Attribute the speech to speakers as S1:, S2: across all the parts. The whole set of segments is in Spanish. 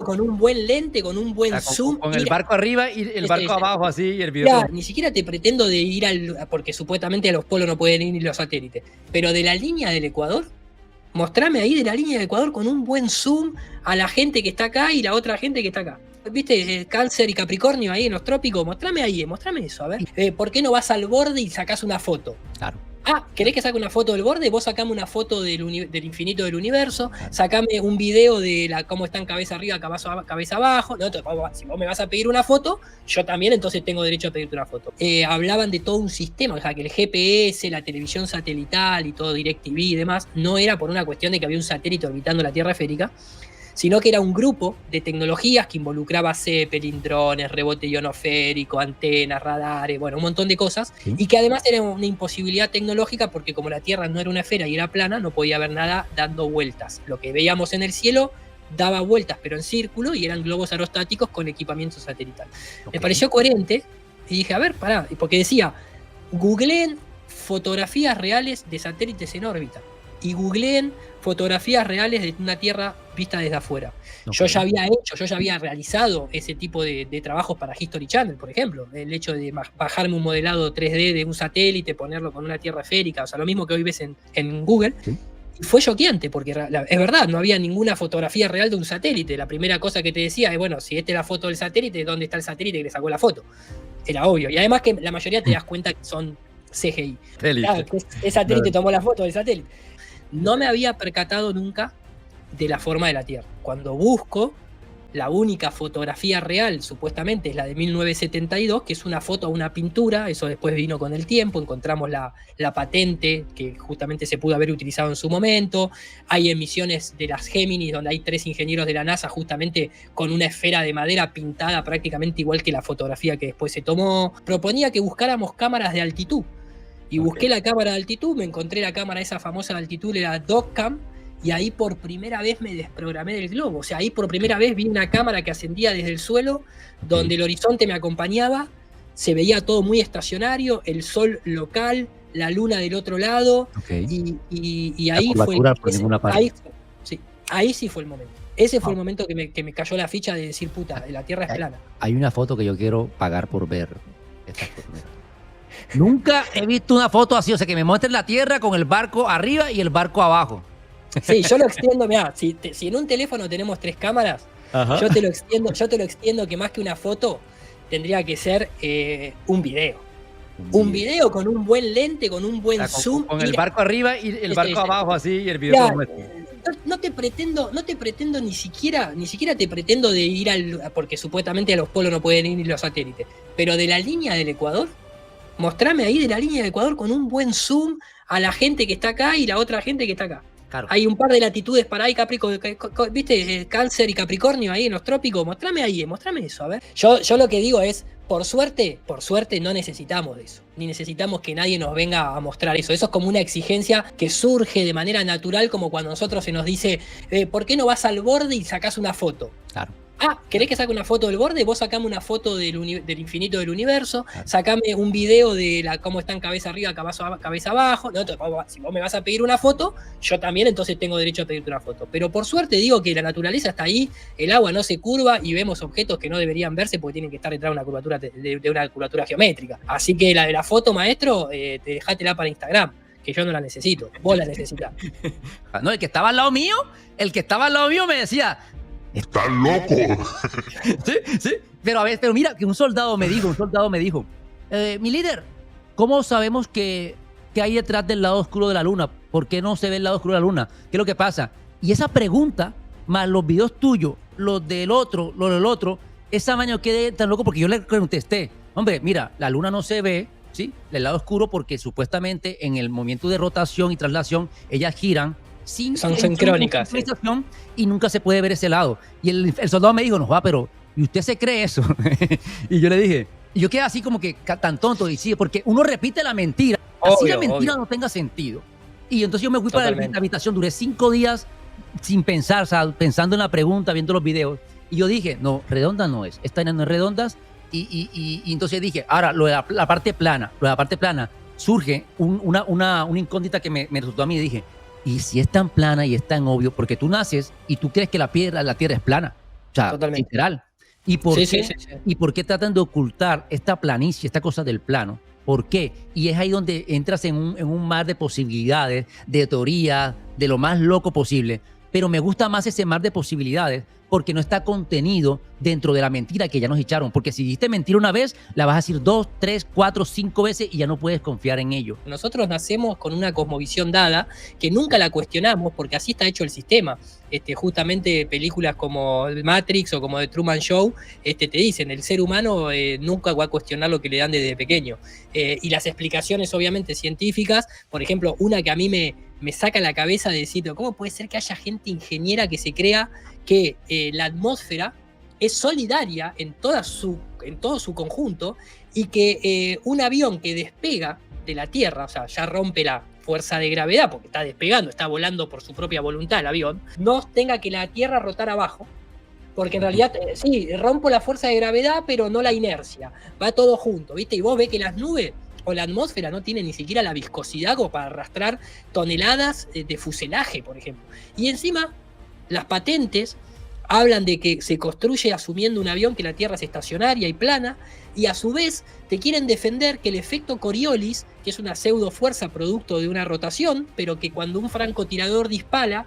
S1: con un buen lente, con un buen zoom.
S2: Con el barco arriba y el barco abajo así y el video.
S1: Ni siquiera te pretendo de ir porque supuestamente a los polos no pueden ir ni los satélites, pero de la línea del Ecuador, mostrame ahí de la línea del Ecuador con un buen zoom a la gente que está acá y la otra gente que está acá. ¿Viste? Cáncer y Capricornio ahí en los trópicos, mostrame eso, a ver. ¿Por qué no vas al borde y sacás una foto?
S2: Claro.
S1: ¿Querés que saque una foto del borde? Vos sacame una foto del infinito del universo, sacame un video de cómo están cabeza arriba, cabeza abajo. No, si vos me vas a pedir una foto, yo también entonces tengo derecho a pedirte una foto. Hablaban de todo un sistema, o sea, que el GPS, la televisión satelital y todo DirecTV y demás, no era por una cuestión de que había un satélite orbitando la Tierra esférica, sino que era un grupo de tecnologías que involucraba Zeppelin, drones, rebote ionosférico, antenas, radares, bueno, un montón de cosas, ¿sí? Y que además era una imposibilidad tecnológica porque como la Tierra no era una esfera y era plana, no podía haber nada dando vueltas. Lo que veíamos en el cielo daba vueltas, pero en círculo, y eran globos aerostáticos con equipamiento satelital. Okay. Me pareció coherente, y dije, a ver, pará, porque decía, googleen fotografías reales de satélites en órbita, y googleen fotografías reales de una Tierra vista desde afuera. Okay. Yo ya había realizado ese tipo de trabajos para History Channel, por ejemplo. El hecho de bajarme un modelado 3D de un satélite, ponerlo con una Tierra esférica, o sea, lo mismo que hoy ves en Google. ¿Sí? Y fue choqueante, porque es verdad, no había ninguna fotografía real de un satélite. La primera cosa que te decía es, bueno, si esta es la foto del satélite, ¿dónde está el satélite que le sacó la foto? Era obvio. Y además que la mayoría te das cuenta que son CGI. Claro, el satélite tomó la foto del satélite. No me había percatado nunca de la forma de la Tierra. Cuando busco, la única fotografía real, supuestamente, es la de 1972, que es una foto a una pintura. Eso después vino con el tiempo. Encontramos la patente que justamente se pudo haber utilizado en su momento. Hay emisiones de las Géminis, donde hay 3 ingenieros de la NASA justamente con una esfera de madera pintada prácticamente igual que la fotografía que después se tomó. Proponía que buscáramos cámaras de altitud. Y busqué la cámara de altitud, me encontré la cámara esa famosa de altitud, era DocCam, y ahí por primera vez me desprogramé del globo. O sea, ahí por primera vez vi una cámara que ascendía desde el suelo, donde el horizonte me acompañaba, se veía todo muy estacionario, el sol local, la luna del otro lado, y ahí fue... Ahí sí fue el momento. Ese fue el momento que me cayó la ficha de decir, puta, la Tierra es plana.
S2: Hay una foto que yo quiero pagar por ver. Esta foto. Nunca he visto una foto así, o sea, que me muestren la Tierra con el barco arriba y el barco abajo.
S1: Sí, yo lo extiendo, mirá, si en un teléfono tenemos 3 cámaras, yo te lo extiendo que más que una foto tendría que ser un video. Un video con un buen lente, con un buen zoom.
S2: Con el barco arriba y el barco abajo así y el video.
S1: No te pretendo ni siquiera te pretendo de ir porque supuestamente a los polos no pueden ir ni los satélites, pero de la línea del Ecuador, mostrame ahí de la línea del Ecuador con un buen zoom a la gente que está acá y la otra gente que está acá. Claro. Hay un par de latitudes para ahí, ¿viste? Cáncer y Capricornio ahí en los trópicos. Mostrame eso, a ver. Yo lo que digo es, por suerte no necesitamos de eso. Ni necesitamos que nadie nos venga a mostrar eso. Eso es como una exigencia que surge de manera natural, como cuando a nosotros se nos dice, ¿por qué no vas al borde y sacás una foto? Claro. ¿Querés que saque una foto del borde? Vos sacame una foto del infinito del universo, sacame un video de cómo están cabeza arriba, cabeza abajo. No, si vos me vas a pedir una foto, yo también entonces tengo derecho a pedirte una foto. Pero por suerte digo que la naturaleza está ahí, el agua no se curva y vemos objetos que no deberían verse porque tienen que estar detrás de una curvatura, de una curvatura geométrica. Así que la de la foto, maestro, dejátela para Instagram, que yo no la necesito, vos la necesitás.
S2: No, el que estaba al lado mío me decía...
S3: ¡Estás loco!
S2: Sí. Pero mira, que un soldado me dijo, mi líder, ¿cómo sabemos que hay detrás del lado oscuro de la luna? ¿Por qué no se ve el lado oscuro de la luna? ¿Qué es lo que pasa? Y esa pregunta, más los videos tuyos, los del otro, esa mañana quedé tan loco porque yo le contesté, hombre, mira, la luna no se ve, ¿sí? Del lado oscuro porque supuestamente en el movimiento de rotación y traslación, ellas giran,
S1: son sincrónicas, sí.
S2: Y nunca se puede ver ese lado. Y el soldado me dijo, pero ¿y usted se cree eso? Y yo le dije, y yo quedé así como que tan tonto, y sí, porque uno repite la mentira, así la mentira no tenga sentido. Y entonces yo me fui para la habitación, duré 5 días sin pensar, o sea, pensando en la pregunta, viendo los videos, y yo dije, no, redonda no es, esta no es redondas, y entonces dije, ahora, lo de la parte plana, surge una incógnita que me resultó a mí, y dije, y si es tan plana y es tan obvio, porque tú naces y tú crees que la Tierra es plana. sea,
S1: Totalmente.
S2: literal. ¿Y por
S1: Sí,
S2: qué?
S1: sí, sí, sí.
S2: ¿Y por qué tratan de ocultar esta planicie, esta cosa del plano? ¿Por qué? Y es ahí donde entras en un mar de posibilidades, de teorías, de lo más loco posible. Pero me gusta más ese mar de posibilidades porque no está contenido dentro de la mentira que ya nos echaron. Porque si dijiste mentira una vez, la vas a decir 2, 3, 4, 5 veces y ya no puedes confiar en ello.
S1: Nosotros nacemos con una cosmovisión dada que nunca la cuestionamos porque así está hecho el sistema. Justamente películas como Matrix o como The Truman Show te dicen, el ser humano nunca va a cuestionar lo que le dan desde pequeño. Y las explicaciones obviamente científicas, por ejemplo, una que a mí me saca la cabeza de decir, ¿cómo puede ser que haya gente ingeniera que se crea que la atmósfera es solidaria en todo su conjunto y que un avión que despega de la Tierra, o sea, ya rompe la fuerza de gravedad porque está despegando, está volando por su propia voluntad el avión, no tenga que la Tierra rotar abajo? Porque en realidad, sí, rompo la fuerza de gravedad, pero no la inercia. Va todo junto, ¿viste? Y vos ves que las nubes o la atmósfera no tiene ni siquiera la viscosidad como para arrastrar toneladas de fuselaje, por ejemplo. Y encima, las patentes hablan de que se construye asumiendo un avión que la Tierra es estacionaria y plana, y a su vez te quieren defender que el efecto Coriolis, que es una pseudo fuerza producto de una rotación, pero que cuando un francotirador dispara,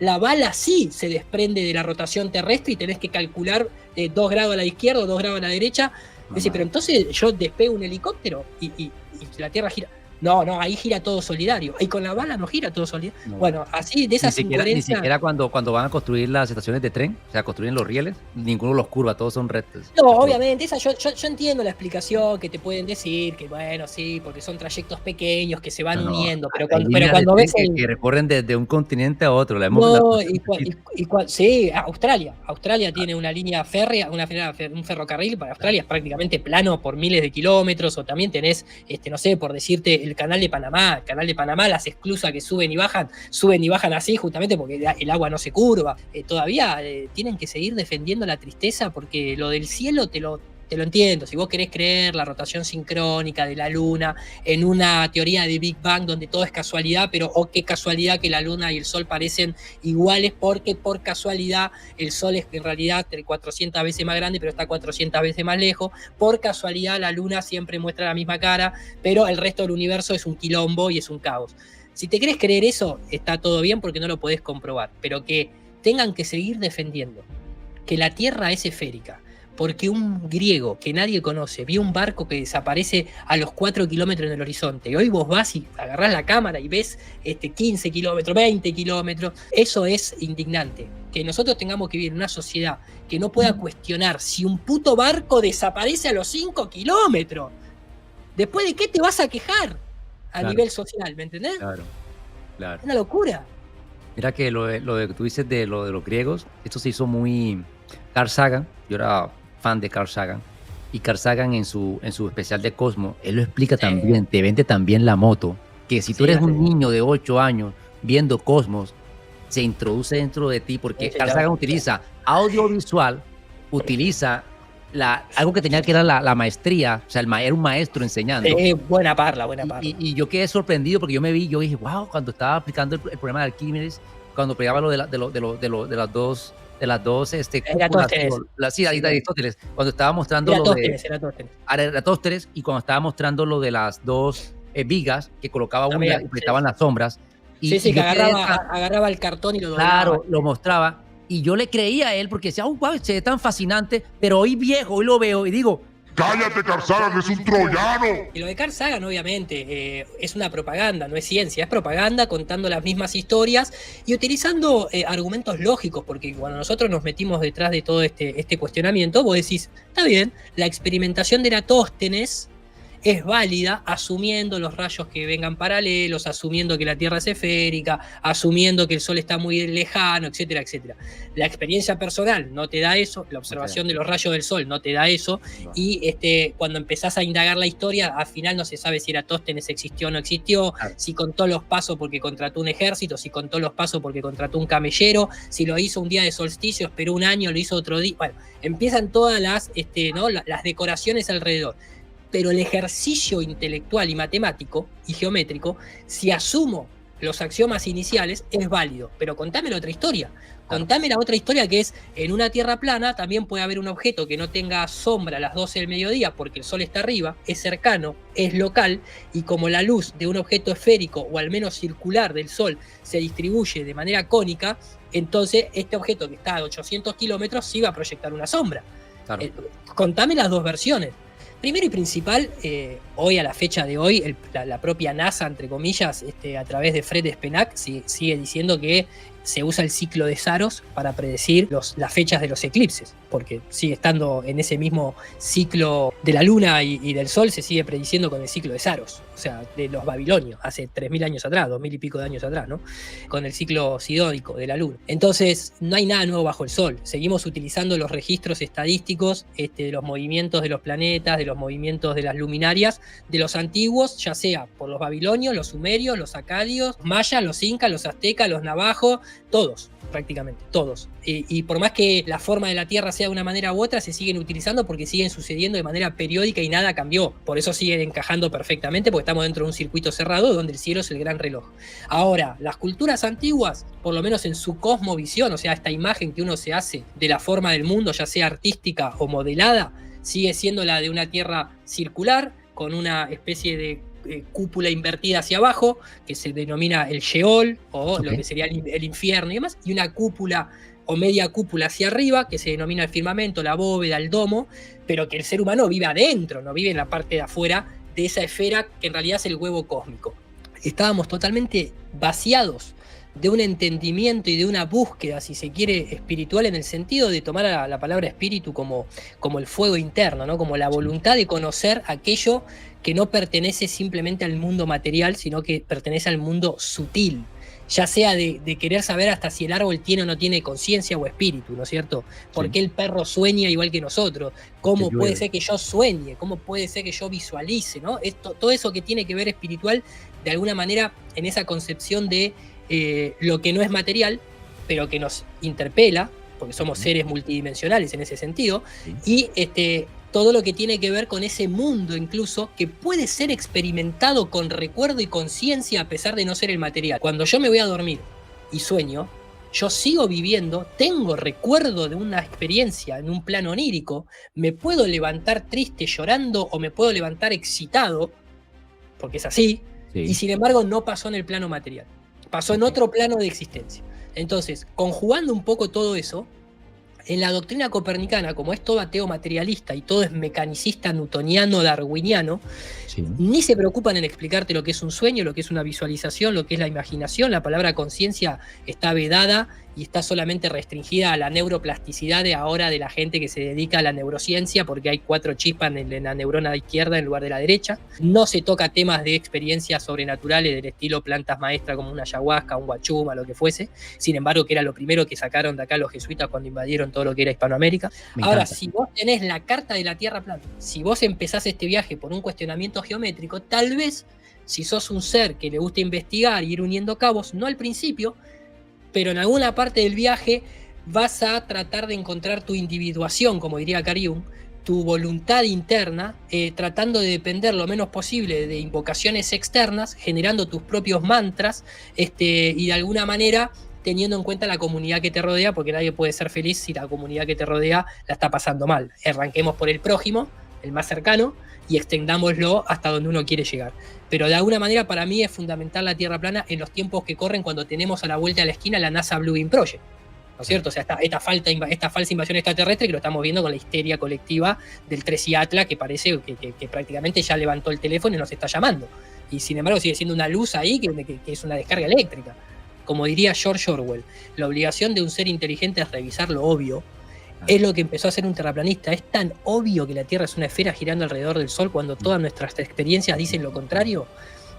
S1: la bala sí se desprende de la rotación terrestre y tenés que calcular 2 grados a la izquierda o 2 grados a la derecha. Es decir, pero entonces yo despego un helicóptero y la Tierra gira. No, ahí gira todo solidario. Y con la bala no gira todo solidario. No. Bueno, así de esas incoherencias.
S2: Ni siquiera cuando van a construir las estaciones de tren, o sea, construyen los rieles, ninguno los curva, todos son rectos.
S1: No, obviamente, esa yo entiendo la explicación que te pueden decir, que bueno, sí, porque son trayectos pequeños que se van uniendo, pero cuando ves
S2: que recorren desde un continente a otro.
S1: Sí, Australia tiene una línea férrea, un ferrocarril para Australia, es prácticamente plano por miles de kilómetros, o también tenés, no sé, por decirte, el canal de Panamá, las esclusas que suben y bajan así justamente porque el agua no se curva. Todavía tienen que seguir defendiendo la tristeza porque lo del cielo te lo entiendo. Si vos querés creer la rotación sincrónica de la Luna en una teoría de Big Bang donde todo es casualidad, pero qué casualidad que la Luna y el Sol parecen iguales porque por casualidad el Sol es en realidad 400 veces más grande pero está 400 veces más lejos. Por casualidad la Luna siempre muestra la misma cara, pero el resto del universo es un quilombo y es un caos. Si te querés creer eso, está todo bien porque no lo podés comprobar, pero que tengan que seguir defendiendo que la Tierra es esférica, porque un griego que nadie conoce vio un barco que desaparece a los 4 kilómetros en el horizonte, y hoy vos vas y agarrás la cámara y ves 15 kilómetros, 20 kilómetros, eso es indignante. Que nosotros tengamos que vivir en una sociedad que no pueda cuestionar si un puto barco desaparece a los 5 kilómetros. ¿Después de qué te vas a quejar a nivel social? ¿Me entendés?
S2: Claro.
S1: Es una locura.
S2: Mira que lo de que tú dices de los griegos, esto se hizo muy... Carl Sagan, yo era fan de Carl Sagan, y Carl Sagan en su especial de Cosmos, él lo explica también, te vende también la moto, que si tú eres un niño de 8 años viendo Cosmos, se introduce dentro de ti, porque Carl Sagan utiliza audiovisual, utiliza algo que tenía que era la maestría, o sea, era un maestro enseñando.
S1: Buena parla.
S2: Y yo quedé sorprendido porque yo dije, wow, cuando estaba explicando el problema de Arquímedes, cuando explicaba lo de las dos Aristóteles, cuando estaba mostrando Eratóstenes, y cuando estaba mostrando lo de las dos vigas que colocaba una y prestaban las sombras.
S1: Que agarraba el cartón y lo doblaba.
S2: Claro, lo mostraba. Y yo le creía a él porque decía, wow, se ve tan fascinante, pero hoy viejo, hoy lo veo y digo,
S3: ¡cállate, Carl Sagan, es un troyano!
S1: Y lo de Carl Sagan, obviamente, es una propaganda, no es ciencia, es propaganda contando las mismas historias y utilizando argumentos lógicos, porque cuando nosotros nos metimos detrás de todo este cuestionamiento, vos decís, está bien, la experimentación de Eratóstenes es válida asumiendo los rayos que vengan paralelos, asumiendo que la Tierra es esférica, asumiendo que el Sol está muy lejano, etcétera, etcétera. La experiencia personal no te da eso, la observación de los rayos del Sol no te da eso, y cuando empezás a indagar la historia, al final no se sabe si Eratóstenes existió o no existió, si contó los pasos porque contrató un ejército, si contó los pasos porque contrató un camellero, si lo hizo un día de solsticio, esperó un año, lo hizo otro día. Bueno, empiezan todas las decoraciones alrededor. Pero el ejercicio intelectual y matemático y geométrico, si asumo los axiomas iniciales, es válido. Pero contame la otra historia. Contame la otra historia, que es, en una Tierra plana también puede haber un objeto que no tenga sombra a las 12 del mediodía porque el Sol está arriba, es cercano, es local, y como la luz de un objeto esférico o al menos circular del Sol se distribuye de manera cónica, entonces este objeto que está a 800 kilómetros sí va a proyectar una sombra.
S2: Claro.
S1: Contame las dos versiones. Primero y principal, hoy a la fecha de hoy, la propia NASA, entre comillas, a través de Fred Spenak, sigue diciendo que se usa el ciclo de Saros para predecir las fechas de los eclipses, porque sigue estando en ese mismo ciclo de la Luna y del Sol, se sigue prediciendo con el ciclo de Saros, o sea, de los babilonios, hace 3.000 años atrás, 2.000 y pico de años atrás, ¿no? Con el ciclo sidónico de la Luna. Entonces, no hay nada nuevo bajo el Sol. Seguimos utilizando los registros estadísticos de los movimientos de los planetas, de los movimientos de las luminarias, de los antiguos, ya sea por los babilonios, los sumerios, los acadios, los mayas, los incas, los aztecas, los navajos, todos, prácticamente, todos. Y por más que la forma de la Tierra sea de una manera u otra, se siguen utilizando porque siguen sucediendo de manera periódica y nada cambió. Por eso siguen encajando perfectamente, porque estamos dentro de un circuito cerrado donde el cielo es el gran reloj. Ahora, las culturas antiguas, por lo menos en su cosmovisión, o sea, esta imagen que uno se hace de la forma del mundo, ya sea artística o modelada, sigue siendo la de una Tierra circular, con una especie de cúpula invertida hacia abajo, que se denomina el Sheol, o lo que sería el infierno y demás, y una cúpula o media cúpula hacia arriba, que se denomina el firmamento, la bóveda, el domo, pero que el ser humano vive adentro, no vive en la parte de afuera de esa esfera que en realidad es el huevo cósmico. Estábamos totalmente vaciados de un entendimiento y de una búsqueda, si se quiere, espiritual, en el sentido de tomar la palabra espíritu como el fuego interno, ¿no? Como la voluntad de conocer aquello que no pertenece simplemente al mundo material, sino que pertenece al mundo sutil, ya sea de querer saber hasta si el árbol tiene o no tiene conciencia o espíritu, ¿no es cierto? ¿Por qué el perro sueña igual que nosotros? ¿Cómo puede ser que yo sueñe? ¿Cómo puede ser que yo visualice? ¿No? Todo eso que tiene que ver espiritual, de alguna manera, en esa concepción de lo que no es material, pero que nos interpela, porque somos seres multidimensionales en ese sentido, y todo lo que tiene que ver con ese mundo incluso, que puede ser experimentado con recuerdo y conciencia a pesar de no ser el material. Cuando yo me voy a dormir y sueño, yo sigo viviendo, tengo recuerdo de una experiencia en un plano onírico, me puedo levantar triste llorando o me puedo levantar excitado, porque es así, y sin embargo no pasó en el plano material, pasó en otro plano de existencia. Entonces, conjugando un poco todo eso, en la doctrina copernicana, como es todo ateo materialista y todo es mecanicista, newtoniano, darwiniano, ni se preocupan en explicarte lo que es un sueño, lo que es una visualización, lo que es la imaginación. La palabra conciencia está vedada y está solamente restringida a la neuroplasticidad de ahora de la gente que se dedica a la neurociencia, porque hay 4 chispas en la neurona izquierda en lugar de la derecha. No se toca temas de experiencias sobrenaturales del estilo plantas maestras como una ayahuasca, un guachuma, lo que fuese. Sin embargo, que era lo primero que sacaron de acá los jesuitas cuando invadieron todo lo que era Hispanoamérica. Ahora, si vos tenés la carta de la Tierra plana, si vos empezás este viaje por un cuestionamiento geométrico, tal vez, si sos un ser que le gusta investigar y ir uniendo cabos, no al principio, pero en alguna parte del viaje vas a tratar de encontrar tu individuación, como diría Carl Jung, tu voluntad interna, tratando de depender lo menos posible de invocaciones externas, generando tus propios mantras, y de alguna manera teniendo en cuenta la comunidad que te rodea, porque nadie puede ser feliz si la comunidad que te rodea la está pasando mal. Arranquemos por el prójimo, el más cercano, y extendámoslo hasta donde uno quiere llegar. Pero de alguna manera para mí es fundamental la Tierra plana en los tiempos que corren, cuando tenemos a la vuelta de la esquina la NASA Blue Beam Project, ¿no es cierto? O sea, esta falsa invasión extraterrestre que lo estamos viendo con la histeria colectiva del 3i Atlas, que parece que prácticamente ya levantó el teléfono y nos está llamando. Y sin embargo sigue siendo una luz ahí que es una descarga eléctrica. Como diría George Orwell, la obligación de un ser inteligente es revisar lo obvio. Es lo que empezó a hacer un terraplanista. Es tan obvio que la Tierra es una esfera girando alrededor del Sol cuando todas nuestras experiencias dicen lo contrario.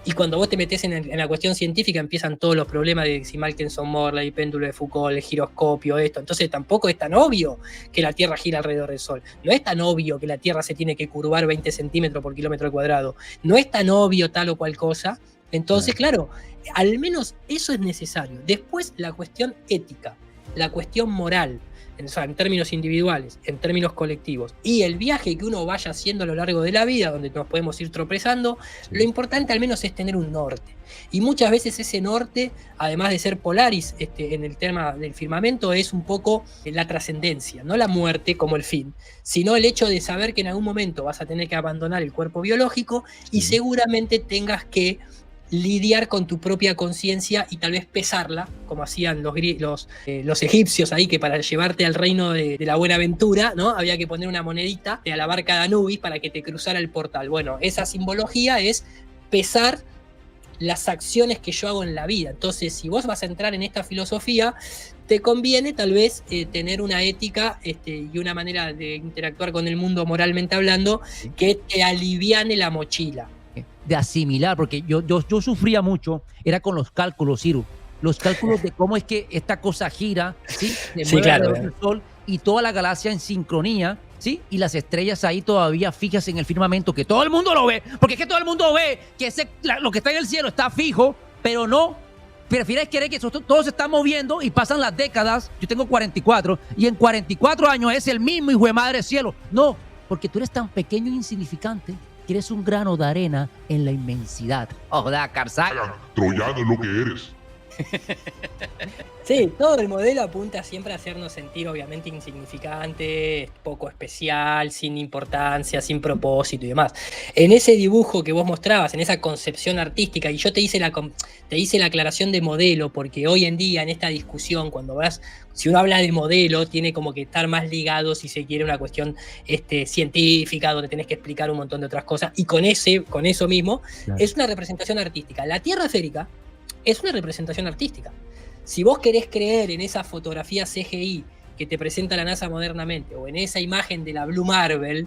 S1: Y cuando vos te metés en la cuestión científica empiezan todos los problemas de si Michelson-Morley, péndulo de Foucault, el giroscopio, esto. Entonces tampoco es tan obvio que la Tierra gira alrededor del Sol. No es tan obvio que la Tierra se tiene que curvar 20 centímetros por kilómetro cuadrado. No es tan obvio tal o cual cosa. Entonces, claro, al menos eso es necesario. Después la cuestión ética, la cuestión moral, o sea, en términos individuales, en términos colectivos, y el viaje que uno vaya haciendo a lo largo de la vida, donde nos podemos ir tropezando, lo importante al menos es tener un norte. Y muchas veces ese norte, además de ser Polaris en el tema del firmamento, es un poco la trascendencia, no la muerte como el fin, sino el hecho de saber que en algún momento vas a tener que abandonar el cuerpo biológico y seguramente tengas que lidiar con tu propia conciencia y tal vez pesarla, como hacían los egipcios ahí, que para llevarte al reino de la buena aventura, ¿no? Había que poner una monedita a la barca de Anubis para que te cruzara el portal. Bueno, esa simbología es pesar las acciones que yo hago en la vida. Entonces, si vos vas a entrar en esta filosofía, te conviene tal vez tener una ética y una manera de interactuar con el mundo moralmente hablando que te aliviane la mochila.
S2: De asimilar, porque yo sufría mucho, era con los cálculos, Ciro. Los cálculos de cómo es que esta cosa gira, ¿sí? Se mueve alrededor del Sol y toda la galaxia en sincronía, ¿sí? Y las estrellas ahí todavía fijas en el firmamento, que todo el mundo lo ve, porque es que todo el mundo ve que lo que está en el cielo está fijo, pero no. Prefieres querer que todo se está moviendo y pasan las décadas. Yo tengo 44 y en 44 años es el mismo hijo de madre cielo. No, porque tú eres tan pequeño e insignificante que eres un grano de arena en la inmensidad. Joder, Carl
S3: Troyano es lo que eres.
S1: Sí, todo el modelo apunta siempre a hacernos sentir obviamente insignificante, poco especial, sin importancia, sin propósito y demás. En ese dibujo que vos mostrabas, en esa concepción artística, y yo te hice la aclaración de modelo, porque hoy en día en esta discusión, si uno habla de modelo, tiene como que estar más ligado, si se quiere, una cuestión científica, donde tenés que explicar un montón de otras cosas, y con eso mismo, claro, es una representación artística. La Tierra esférica es una representación artística. Si vos querés creer en esa fotografía CGI que te presenta la NASA modernamente, o en esa imagen de la Blue Marble,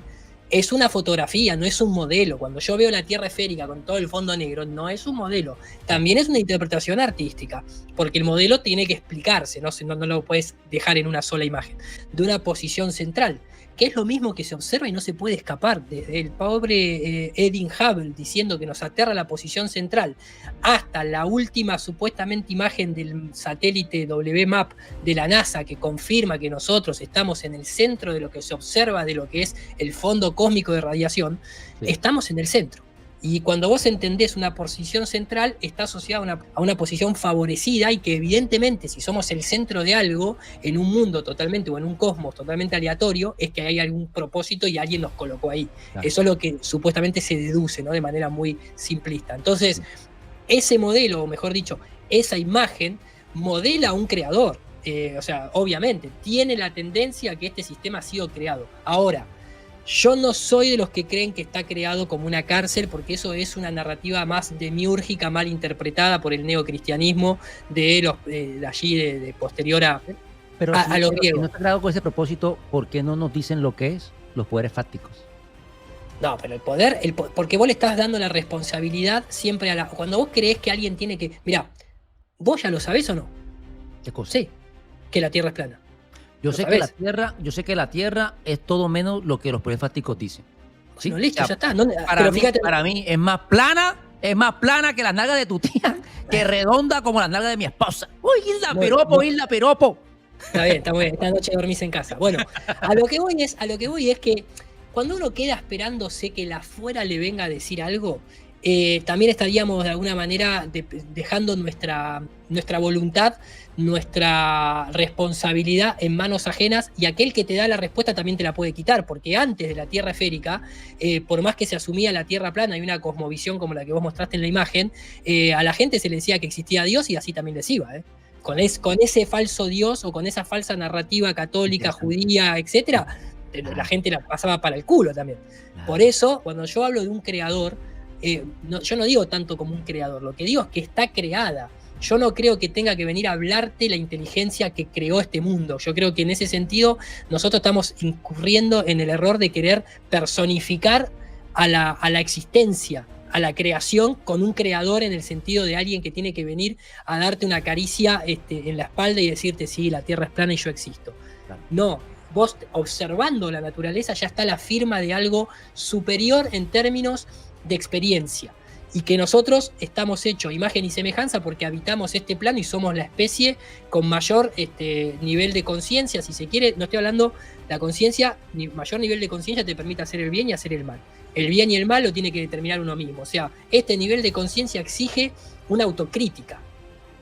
S1: es una fotografía, no es un modelo. Cuando yo veo la Tierra esférica con todo el fondo negro, no es un modelo. También es una interpretación artística, porque el modelo tiene que explicarse, no lo puedes dejar en una sola imagen, de una posición central, que es lo mismo que se observa y no se puede escapar. Desde el pobre Edwin Hubble diciendo que nos aterra la posición central, hasta la última supuestamente imagen del satélite WMAP de la NASA que confirma que nosotros estamos en el centro de lo que se observa de lo que es el fondo cósmico de radiación, estamos en el centro. Y cuando vos entendés una posición central, está asociada a una posición favorecida, y que evidentemente si somos el centro de algo en un mundo totalmente, o en un cosmos totalmente aleatorio, es que hay algún propósito y alguien nos colocó ahí. Claro. Eso es lo que supuestamente se deduce, ¿no? De manera muy simplista. Entonces, ese modelo, o mejor dicho, esa imagen modela a un creador. O sea, obviamente, tiene la tendencia a que este sistema ha sido creado. Ahora, yo no soy de los que creen que está creado como una cárcel, porque eso es una narrativa más demiúrgica, mal interpretada por el neocristianismo de allí de posterior a los griegos.
S2: Si no está creado con ese propósito, ¿por qué no nos dicen lo que es? Los poderes fácticos.
S1: No, pero el poder, porque vos le estás dando la responsabilidad siempre cuando vos creés que alguien tiene que... Mirá, ¿vos ya lo sabés o no?
S2: ¿Qué cosa?
S1: Sí, que la Tierra es plana.
S2: Yo sé que la Tierra es todo menos lo que los poderes fácticos dicen. ¿Sí?
S1: Bueno, listo, ya está.
S2: Para mí es más plana que las nalgas de tu tía, que redonda como las nalgas de mi esposa. Uy, Isla Peropo.
S1: Está bien, está muy bien. Esta noche dormís en casa. Bueno, a lo que voy es que cuando uno queda esperándose que la afuera le venga a decir algo, también estaríamos de alguna manera dejando nuestra voluntad, nuestra responsabilidad en manos ajenas, y aquel que te da la respuesta también te la puede quitar, porque antes de la Tierra esférica, por más que se asumía la Tierra plana y una cosmovisión como la que vos mostraste en la imagen, a la gente se le decía que existía Dios, y así también les iba, con ese falso Dios, o con esa falsa narrativa católica, judía, etcétera, la gente la pasaba para el culo también. Por eso, cuando yo hablo de un creador, yo no digo tanto como un creador, lo que digo es que está creada. Yo no creo que tenga que venir a hablarte la inteligencia que creó este mundo. Yo creo que en ese sentido nosotros estamos incurriendo en el error de querer personificar a la existencia, a la creación, con un creador en el sentido de alguien que tiene que venir a darte una caricia en la espalda y decirte, sí, la Tierra es plana y yo existo. Claro. No, vos observando la naturaleza ya está la firma de algo superior en términos de experiencia. y que nosotros estamos hechos imagen y semejanza porque habitamos este plano y somos la especie con mayor nivel de conciencia, si se quiere. No estoy hablando, la conciencia, mayor nivel de conciencia te permite hacer el bien y hacer el mal. El bien y el mal lo tiene que determinar uno mismo. O sea, este nivel de conciencia exige una autocrítica,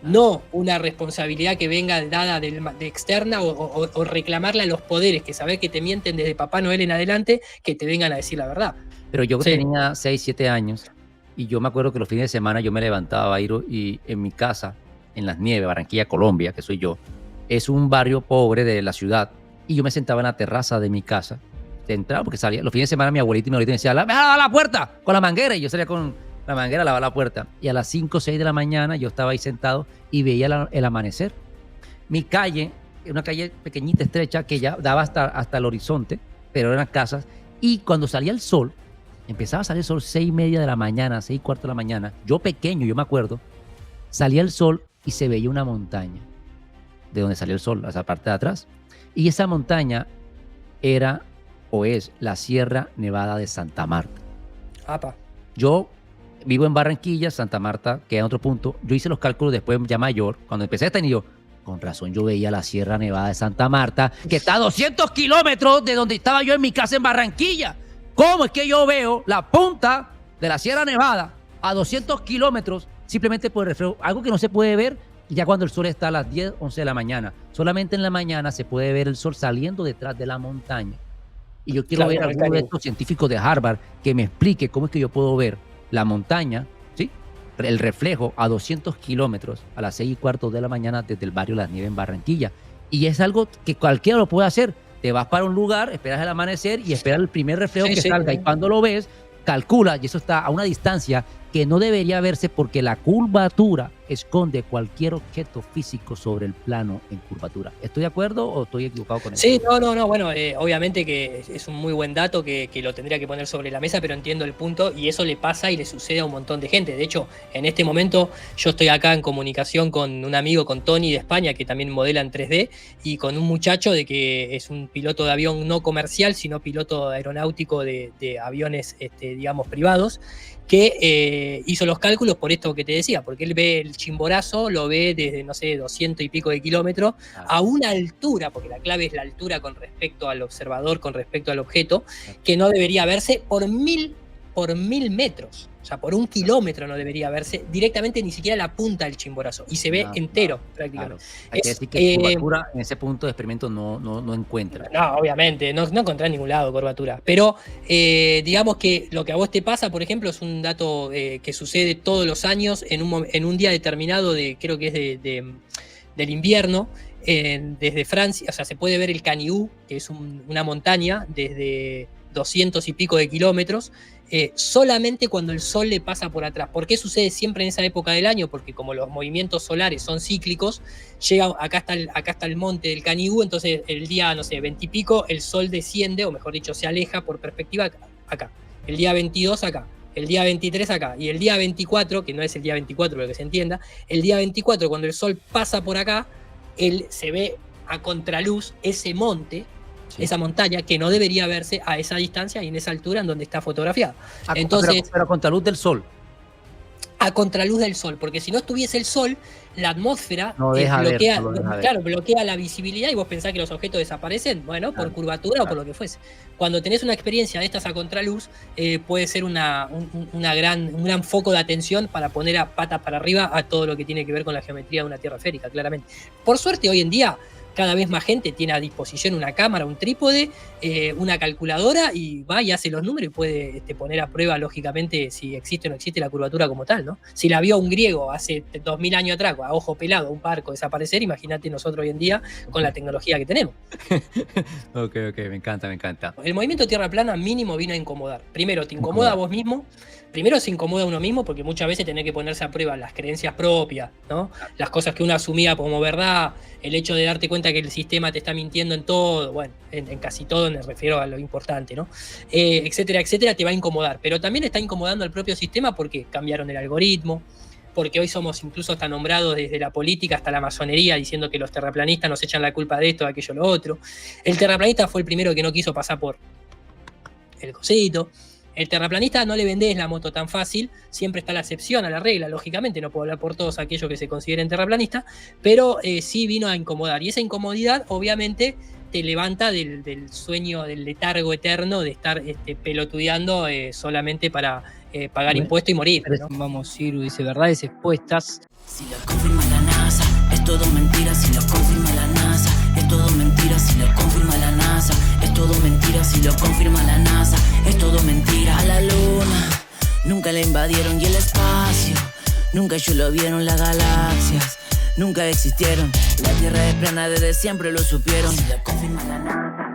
S1: no una responsabilidad que venga dada de externa o reclamarle a los poderes, que saber que te mienten desde Papá Noel en adelante, que te vengan a decir la verdad.
S2: Pero yo tenía 6, 7 años y yo me acuerdo que los fines de semana yo me levantaba y en mi casa, en Las Nieves, Barranquilla, Colombia, que soy yo, es un barrio pobre de la ciudad, y yo me sentaba en la terraza de mi casa, entraba porque salía, los fines de semana mi abuelita y mi abuelita me decían, ¡me va a lavar la puerta con la manguera! Y yo salía con la manguera a lavar la puerta. Y a las 5 o 6 de la mañana yo estaba ahí sentado y veía el amanecer. Mi calle, una calle pequeñita, estrecha, que ya daba hasta el horizonte, pero eran casas, y cuando salía el sol, empezaba a salir el sol 6:30 de la mañana, 6:15 de la mañana, yo pequeño, yo me acuerdo, salía el sol y se veía una montaña de donde salía el sol, a esa parte de atrás, y esa montaña era o es la Sierra Nevada de Santa Marta.
S1: Apa.
S2: Yo vivo en Barranquilla, Santa Marta queda en otro punto. Yo hice los cálculos después ya mayor, cuando empecé a tener yo, con razón yo veía la Sierra Nevada de Santa Marta, que está a 200 kilómetros de donde estaba yo en mi casa en Barranquilla. ¿Cómo es que yo veo la punta de la Sierra Nevada a 200 kilómetros simplemente por el reflejo? Algo que no se puede ver ya cuando el sol está a las 10, 11 de la mañana. Solamente en la mañana se puede ver el sol saliendo detrás de la montaña. Y yo quiero ver a alguno de estos científicos de Harvard que me explique cómo es que yo puedo ver la montaña, ¿sí?, el reflejo a 200 kilómetros a las 6:15 de la mañana desde el barrio Las Nieves en Barranquilla. Y es algo que cualquiera lo puede hacer. Te vas para un lugar, esperas el amanecer y esperas el primer reflejo que salga. Y cuando lo ves, calcula, y eso está a una distancia que no debería verse porque la curvatura esconde cualquier objeto físico sobre el plano en curvatura. ¿Estoy de acuerdo o estoy equivocado con eso?
S1: Sí, no, bueno, obviamente que es un muy buen dato que lo tendría que poner sobre la mesa, pero entiendo el punto y eso le pasa y le sucede a un montón de gente. De hecho, en este momento yo estoy acá en comunicación con un amigo, con Tony de España, que también modela en 3D, y con un muchacho de que es un piloto de avión no comercial, sino piloto aeronáutico de aviones, digamos, privados, que hizo los cálculos por esto que te decía, porque él ve el Chimborazo, lo ve desde, no sé, 200 y pico de kilómetros, a una altura, porque la clave es la altura con respecto al observador, con respecto al objeto, que no debería verse por 1000 metros. O sea, por 1 kilómetro no debería verse directamente ni siquiera la punta del Chimborazo. Y se ve entero, prácticamente.
S2: Claro. Hay que decir que curvatura en ese punto de experimento no encuentra.
S1: No, obviamente, no encontrás en ningún lado curvatura. Pero digamos que lo que a vos te pasa, por ejemplo, es un dato que sucede todos los años en un día determinado creo que es del invierno, desde Francia. O sea, se puede ver el Canigou, que es una montaña desde 200 y pico de kilómetros, solamente cuando el sol le pasa por atrás. ¿Por qué sucede siempre en esa época del año? Porque como los movimientos solares son cíclicos, acá está el monte del Canigou, entonces el día, no sé, 20 y pico, el sol desciende, o mejor dicho, se aleja por perspectiva acá. El día 22 acá. El día 23 acá. Y el día 24, que no es el día 24, pero que se entienda, el día 24, cuando el sol pasa por acá, se ve a contraluz ese monte, esa montaña, que no debería verse a esa distancia y en esa altura en donde está fotografiada. Entonces,
S2: pero a contraluz del sol.
S1: A contraluz del sol, porque si no estuviese el sol, la atmósfera bloquea la visibilidad y vos pensás que los objetos desaparecen, bueno, por curvatura o por lo que fuese. Cuando tenés una experiencia de estas a contraluz, puede ser un gran foco de atención para poner a patas para arriba a todo lo que tiene que ver con la geometría de una tierra esférica, claramente. Por suerte, hoy en día, cada vez más gente tiene a disposición una cámara, un trípode, una calculadora, y va y hace los números y puede poner a prueba, lógicamente, si existe o no existe la curvatura como tal, ¿no? Si la vio un griego hace 2000 años atrás, a ojo pelado, un barco desaparecer, imagínate nosotros hoy en día con la tecnología que tenemos.
S2: Ok, me encanta.
S1: El movimiento tierra plana mínimo vino a incomodar. Primero, te incomoda a vos mismo. Primero se incomoda a uno mismo porque muchas veces tenés que ponerse a prueba las creencias propias, ¿no? Las cosas que uno asumía como verdad, el hecho de darte cuenta que el sistema te está mintiendo en todo, bueno, en casi todo, me refiero a lo importante, ¿no? Etcétera, te va a incomodar. Pero también está incomodando al propio sistema porque cambiaron el algoritmo, porque hoy somos incluso hasta nombrados desde la política hasta la masonería diciendo que los terraplanistas nos echan la culpa de esto, de aquello, lo otro. El terraplanista fue el primero que no quiso pasar por el cosito. El terraplanista no le vendés la moto tan fácil, siempre está la excepción a la regla, lógicamente, no puedo hablar por todos aquellos que se consideren terraplanistas, pero sí vino a incomodar. Y esa incomodidad, obviamente, te levanta del sueño, del letargo eterno de estar pelotudeando solamente para pagar impuestos y morir, ¿no?
S4: Vamos, Ciru dice verdades expuestas.
S5: Si lo confirma la NASA, es todo mentira. Si lo confirma la NASA, es todo mentira. Si lo confirma la NASA, es todo mentira. Si lo confirma la NASA, es todo mentira. A la luna nunca la invadieron y el espacio nunca ellos lo vieron. Las galaxias nunca existieron. La Tierra es plana, desde siempre lo supieron. Si lo confirma la NASA.